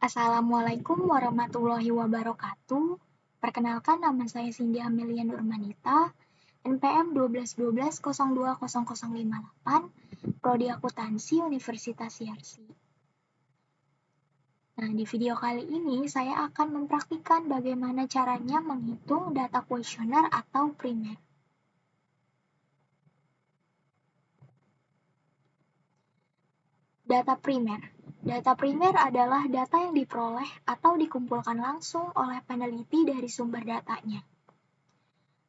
Assalamualaikum warahmatullahi wabarakatuh. Perkenalkan, nama saya Cindy Amelia Nurmanita, NPM 1212020058, Prodi Akuntansi Universitas Yarsi. Nah, di video kali ini saya akan mempraktikkan bagaimana caranya menghitung data kuesioner atau primer. Data primer. Data primer adalah data yang diperoleh atau dikumpulkan langsung oleh peneliti dari sumber datanya.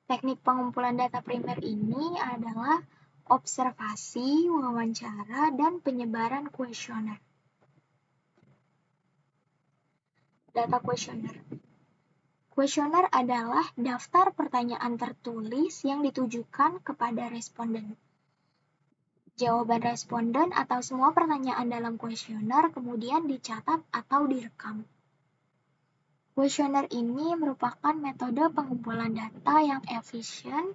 Teknik pengumpulan data primer ini adalah observasi, wawancara, dan penyebaran kuesioner. Data kuesioner. Kuesioner adalah daftar pertanyaan tertulis yang ditujukan kepada responden. Jawaban responden atau semua pertanyaan dalam kuesioner kemudian dicatat atau direkam. Kuesioner ini merupakan metode pengumpulan data yang efisien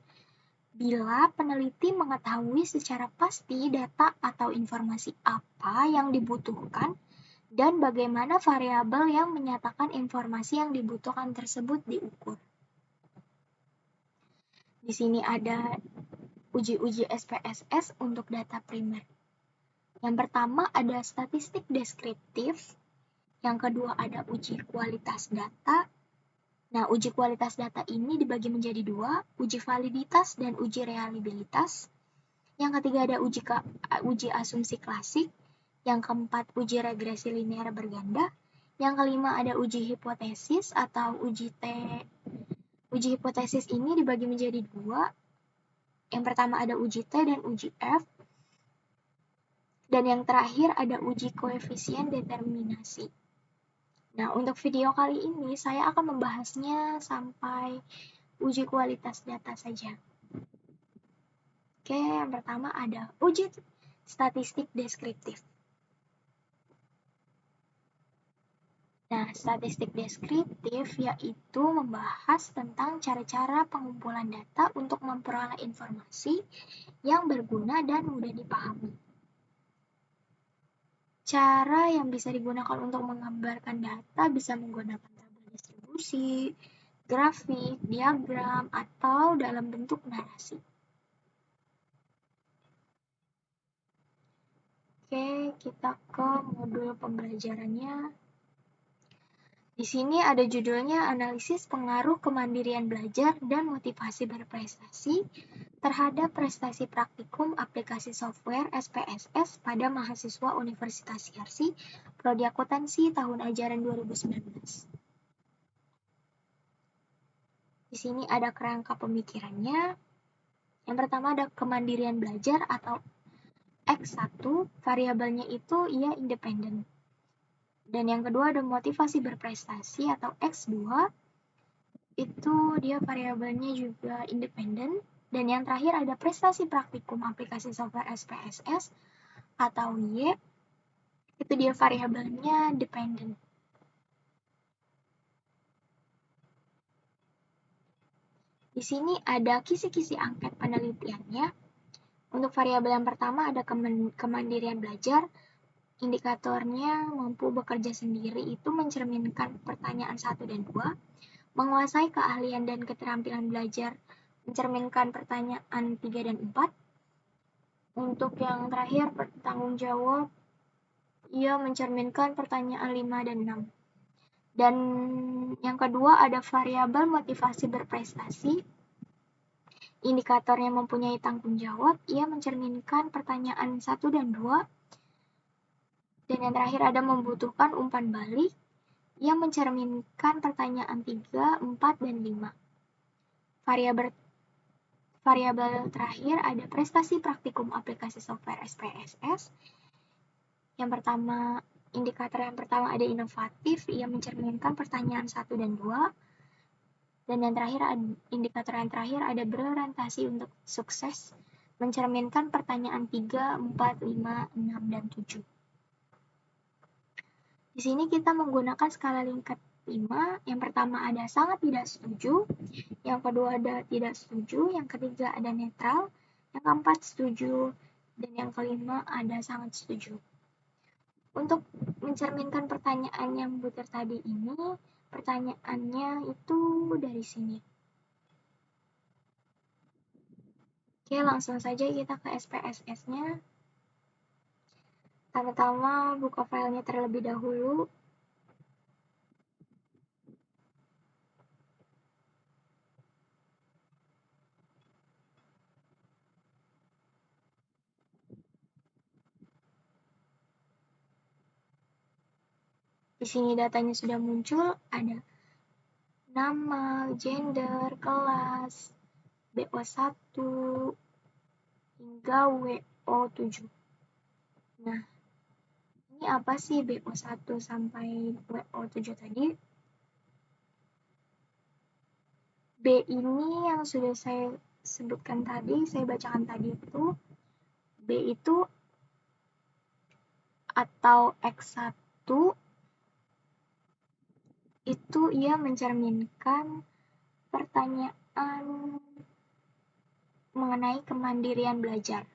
bila peneliti mengetahui secara pasti data atau informasi apa yang dibutuhkan dan bagaimana variabel yang menyatakan informasi yang dibutuhkan tersebut diukur. Di sini ada uji-uji SPSS untuk data primer. Yang pertama ada statistik deskriptif, yang kedua ada uji kualitas data. Nah, uji kualitas data ini dibagi menjadi dua, uji validitas dan uji reliabilitas. Yang ketiga ada uji asumsi klasik. Yang keempat, uji regresi linear berganda. Yang kelima ada uji hipotesis atau uji T. Uji hipotesis ini dibagi menjadi dua. Yang pertama ada uji T dan uji F. Dan yang terakhir ada uji koefisien determinasi. Nah, untuk video kali ini saya akan membahasnya sampai uji kualitas data saja. Oke, yang pertama ada uji statistik deskriptif. Nah, statistik deskriptif yaitu membahas tentang cara-cara pengumpulan data untuk memperoleh informasi yang berguna dan mudah dipahami. Cara yang bisa digunakan untuk menggambarkan data bisa menggunakan tabel distribusi, grafik, diagram, atau dalam bentuk narasi. Oke, kita ke modul pembelajarannya. Di sini ada judulnya Analisis Pengaruh Kemandirian Belajar dan Motivasi Berprestasi terhadap Prestasi Praktikum Aplikasi Software SPSS pada mahasiswa Universitas Yarsi, Prodi Akuntansi tahun ajaran 2019. Di sini ada kerangka pemikirannya. Yang pertama ada kemandirian belajar atau X1, variabelnya itu ia independen. Dan yang kedua ada motivasi berprestasi atau X2, itu dia variabelnya juga independen. Dan yang terakhir ada prestasi praktikum aplikasi software SPSS atau Y, itu dia variabelnya dependen. Di sini ada kisi-kisi angket penelitiannya. Untuk variabel yang pertama ada kemandirian belajar. Indikatornya mampu bekerja sendiri itu mencerminkan pertanyaan 1 dan 2, menguasai keahlian dan keterampilan belajar mencerminkan pertanyaan 3 dan 4. Untuk yang terakhir, bertanggung jawab, ia mencerminkan pertanyaan 5 dan 6. Dan yang kedua ada variabel motivasi berprestasi. Indikatornya mempunyai tanggung jawab, ia mencerminkan pertanyaan 1 dan 2. Dan yang terakhir ada membutuhkan umpan balik yang mencerminkan pertanyaan 3, 4, dan 5. Variabel terakhir ada prestasi praktikum aplikasi software SPSS. Indikator yang pertama ada inovatif, ia mencerminkan pertanyaan 1 dan 2. Dan indikator yang terakhir ada berorientasi untuk sukses, mencerminkan pertanyaan 3, 4, 5, 6, dan 7. Di sini kita menggunakan skala Likert 5. Yang pertama ada sangat tidak setuju, yang kedua ada tidak setuju, yang ketiga ada netral, yang keempat setuju, dan yang kelima ada sangat setuju. Untuk mencerminkan pertanyaan yang butir tadi ini, pertanyaannya itu dari sini. Oke, langsung saja kita ke SPSS-nya. Pertama-tama buka filenya terlebih dahulu. Di sini datanya sudah muncul, ada nama, gender, kelas, BO1, hingga WO7. Nah, ini apa sih BO1 sampai WO7 tadi? B ini yang sudah saya sebutkan tadi, saya bacakan tadi itu, B itu atau X1 itu ia mencerminkan pertanyaan mengenai kemandirian belajar.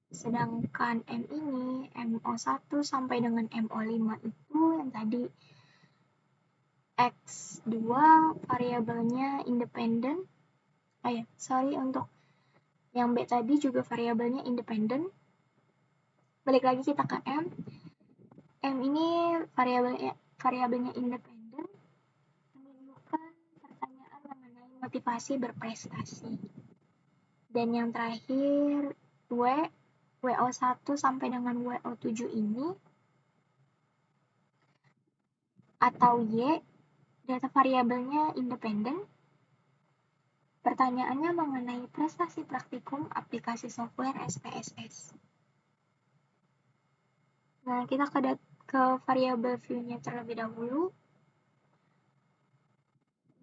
Sedangkan M ini, MO1 sampai dengan MO5 itu yang tadi X2 variabelnya independen. Untuk yang B tadi juga variabelnya independen. Balik lagi kita ke M. M ini variabelnya independen, menunjukkan pertanyaan mengenai motivasi berprestasi. Dan yang terakhir WO1 sampai dengan WO7 ini atau Y, data variabelnya independen. Pertanyaannya mengenai prestasi praktikum aplikasi software SPSS. Nah, kita ke variabel view-nya terlebih dahulu.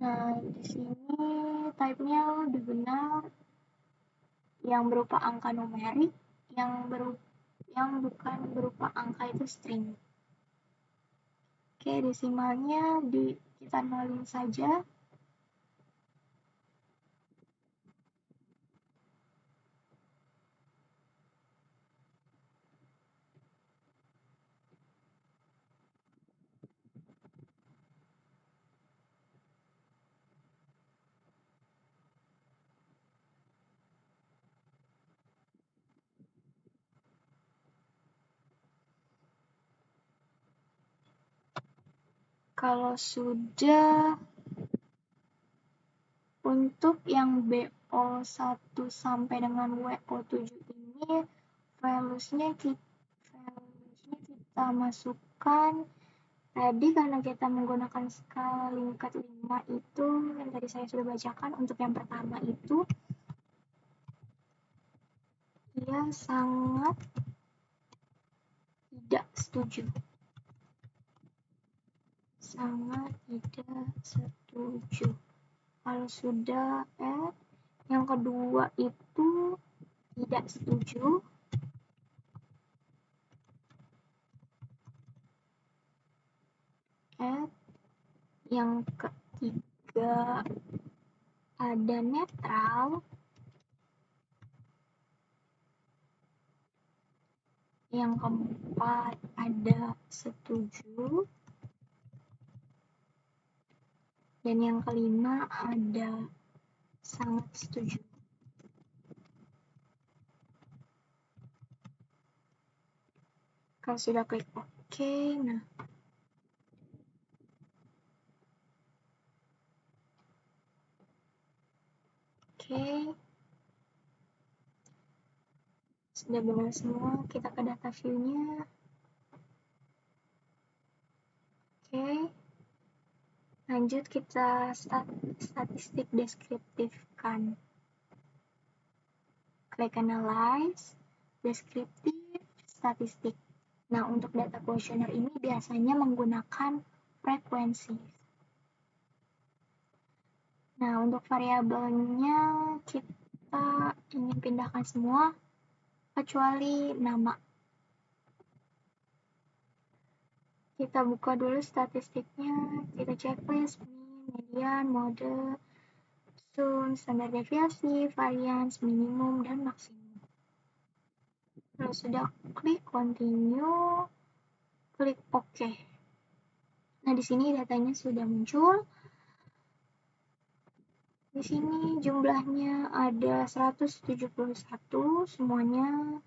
Nah, di sini type-nya udah benar, yang berupa angka numerik, yang bukan berupa angka itu string. Oke, desimalnya kita nolin saja. Kalau sudah, untuk yang BO1 sampai dengan WO7 ini, values-nya kita masukkan. Tadi karena kita menggunakan skala Likert 5 itu, yang tadi saya sudah bacakan, untuk yang pertama itu, ia sangat tidak setuju. Sangat tidak setuju. Kalau sudah yang kedua itu tidak setuju. Yang ketiga ada netral. Yang keempat ada setuju. Dan yang kelima ada sangat setuju. Kalau sudah klik OK, nah sudah benar semua, kita ke data view-nya. Lanjut kita statistik deskriptifkan. Klik analyze, deskriptif, statistik. Nah, untuk data kuesioner ini biasanya menggunakan frekuensi. Nah, untuk variabelnya kita ingin pindahkan semua kecuali nama. Kita buka dulu statistiknya, kita checklist, median, mode, standar deviasi, varians, minimum, dan maksimum. Kalau sudah klik continue, klik OK. Nah, di sini datanya sudah muncul. Di sini jumlahnya ada 171 semuanya.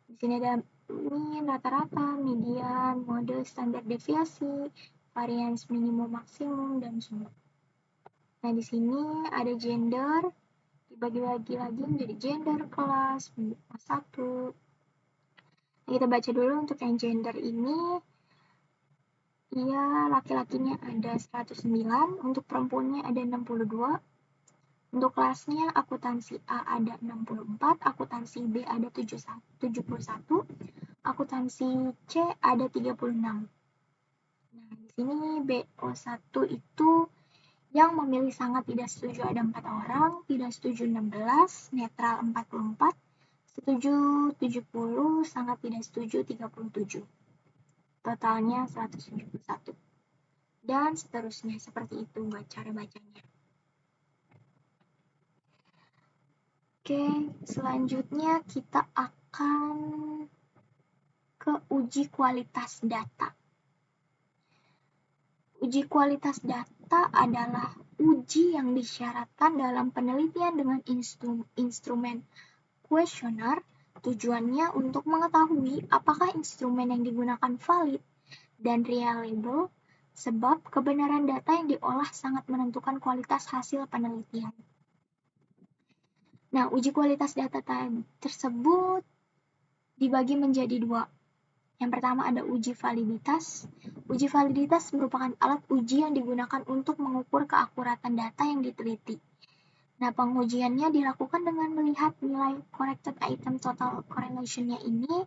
Di sini ada mean, rata-rata, median, mode, standar deviasi, variance minimum maksimum, dan semua. Nah, di sini ada gender, dibagi-bagi lagi menjadi gender, kelas, kelas 1. Nah, kita baca dulu untuk yang gender ini. Iya, laki-lakinya ada 109, untuk perempuannya ada 62. Untuk kelasnya akuntansi A ada 64, akuntansi B ada 71, akuntansi C ada 36. Nah, di sini BO1 itu yang memilih sangat tidak setuju ada 4 orang, tidak setuju 16, netral 44, setuju 70, sangat tidak setuju 37. Totalnya 171. Dan seterusnya, seperti itu cara bacanya. Oke, selanjutnya kita akan ke uji kualitas data. Uji kualitas data adalah uji yang disyaratkan dalam penelitian dengan instrumen kuesioner. Tujuannya untuk mengetahui apakah instrumen yang digunakan valid dan reliable, sebab kebenaran data yang diolah sangat menentukan kualitas hasil penelitian. Nah, uji kualitas data tersebut dibagi menjadi 2. Yang pertama ada uji validitas. Uji validitas merupakan alat uji yang digunakan untuk mengukur keakuratan data yang diteliti. Nah, pengujiannya dilakukan dengan melihat nilai corrected item total correlation-nya ini.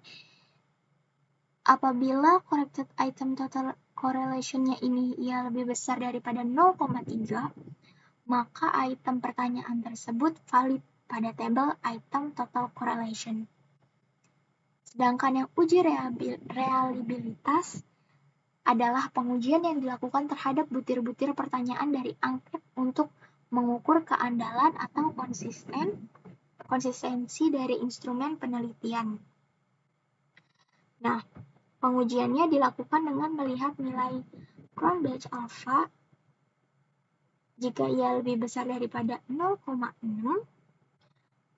Apabila corrected item total correlation-nya ini ia lebih besar daripada 0,3, maka item pertanyaan tersebut valid pada tabel item total correlation. Sedangkan yang uji reliabilitas adalah pengujian yang dilakukan terhadap butir-butir pertanyaan dari angket untuk mengukur keandalan atau konsistensi dari instrumen penelitian. Nah, pengujiannya dilakukan dengan melihat nilai Cronbach alpha. Jika ia lebih besar daripada 0,6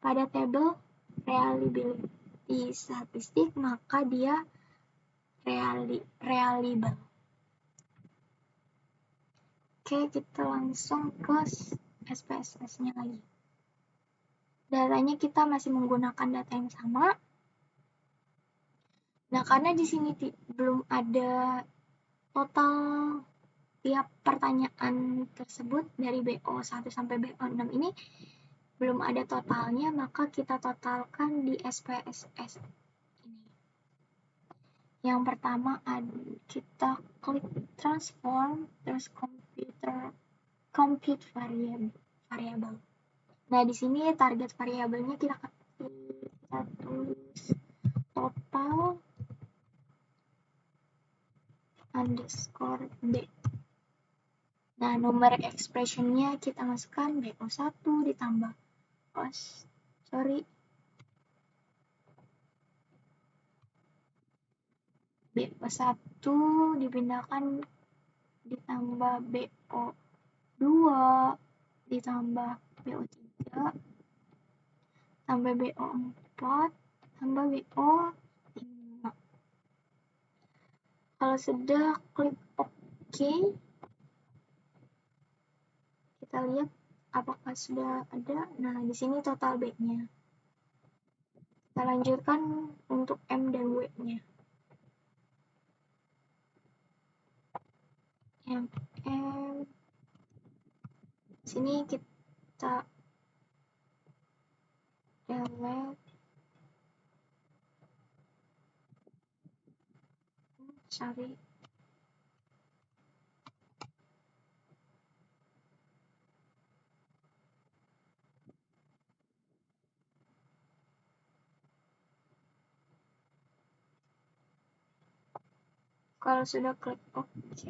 pada tabel reliability statistik, maka dia reliable. Oke, kita langsung ke SPSS-nya lagi. Datanya kita masih menggunakan data yang sama. Nah, karena di sini belum ada total tiap pertanyaan tersebut dari BO1 sampai BO6 ini belum ada totalnya, maka kita totalkan di SPSS ini. Yang pertama kita klik transform, terus compute variable. Nah, di sini target variabelnya kita tulis total underscore B. Nah, nomor expression-nya kita masukkan BO1 ditambah BO1 dipindahkan ditambah BO2 ditambah BO3 tambah BO4 tambah BO5. Kalau sudah, klik OK. Kita lihat apakah sudah ada. Nah, di sini total B-nya. Kita lanjutkan untuk M dan W-nya. Yang M, sini kita delete, sorry. Kalau sudah klik OK,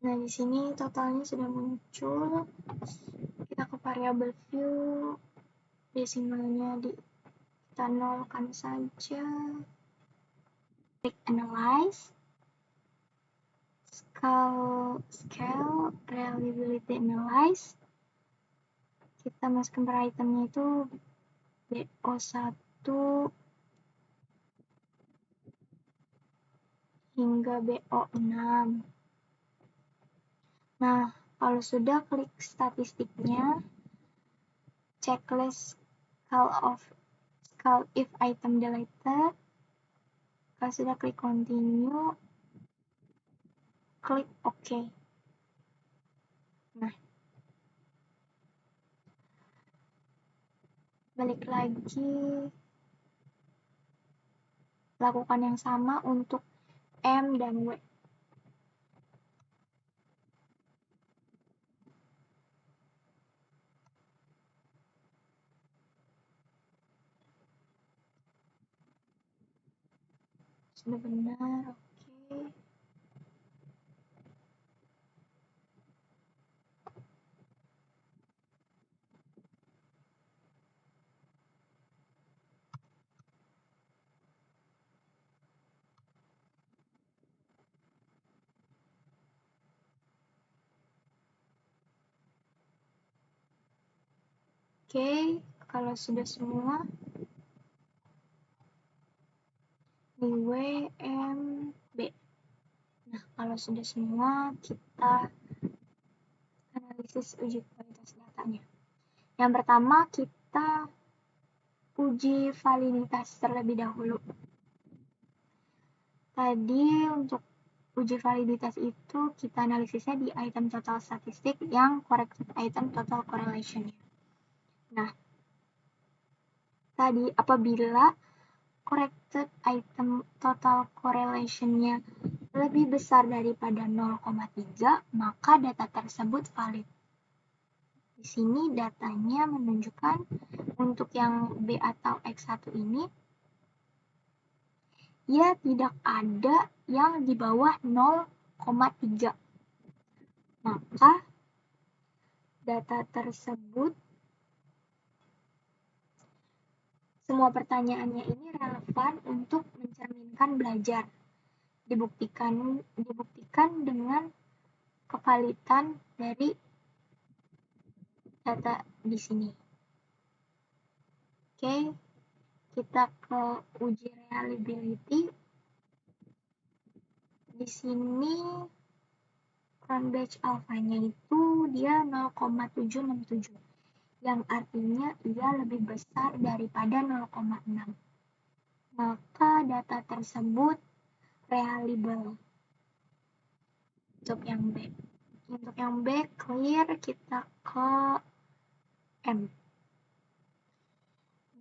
Nah, di sini totalnya sudah muncul. Kita ke variable view, desimalnya kita nolkan saja. Klik analyze, scale, reliability analyze. Kita masukkan per itemnya itu BO1 hingga BO6. Nah, kalau sudah, klik statistiknya, checklist scale if item deleted. Kalau sudah, klik continue, klik OK. Nah, balik lagi, lakukan yang sama untuk M dan W. Sudah benar, oke. Oke, kalau sudah semua, di WMB. Nah, kalau sudah semua, kita analisis uji kualitas datanya. Yang pertama, kita uji validitas terlebih dahulu. Tadi untuk uji validitas itu kita analisisnya di item total statistik yang corrected item total correlation-nya. Nah, tadi apabila corrected item total correlation-nya lebih besar daripada 0,3, maka data tersebut valid. Di sini datanya menunjukkan untuk yang B atau X1 ini, ia tidak ada yang di bawah 0,3. Maka data tersebut, semua pertanyaannya ini relevan untuk mencerminkan belajar. Dibuktikan dengan kevalitan dari data di sini. Oke, kita ke uji reliability. Di sini Cronbach's alpha-nya itu dia 0,767, yang artinya ia lebih besar daripada 0,6. Maka data tersebut reliable. Untuk yang B clear, kita ke M.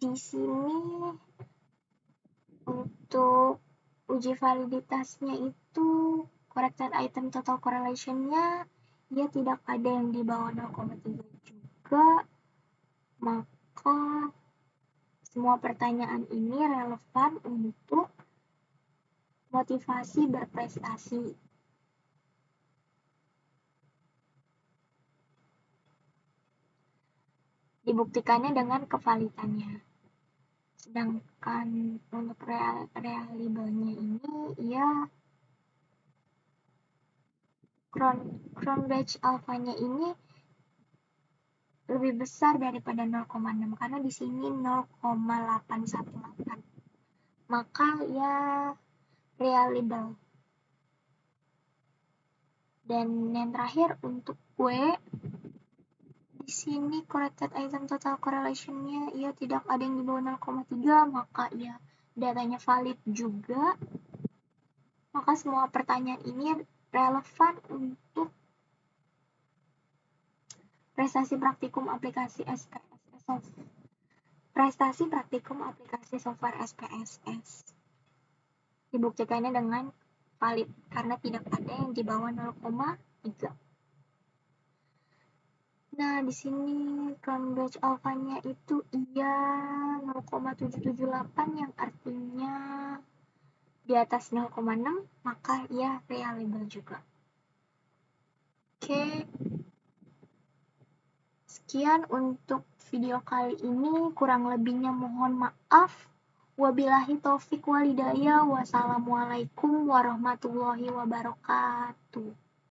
Di sini untuk uji validitasnya itu corrected item total correlation-nya dia tidak ada yang di bawah 0,3 juga. Maka semua pertanyaan ini relevan untuk motivasi berprestasi. Dibuktikannya dengan kevalitannya. Sedangkan untuk reliable-nya ini, ia Cronbach's alpha-nya ini lebih besar daripada 0,6 karena di sini 0,818. Maka ia reliable. Dan yang terakhir untuk W, di sini corrected item total correlation-nya ia tidak ada yang di bawah 0,3, maka ia datanya valid juga. Maka semua pertanyaan ini relevan untuk prestasi praktikum aplikasi software SPSS. Dibuktikannya dengan valid karena tidak ada yang di bawah 0,3. Nah, di sini Cronbach's alpha-nya itu ia 0,778 yang artinya di atas 0,6, maka ia reliable juga. Oke, sekian untuk video kali ini, kurang lebihnya mohon maaf. Wabillahi taufik walhidayah. Wassalamualaikum warahmatullahi wabarakatuh.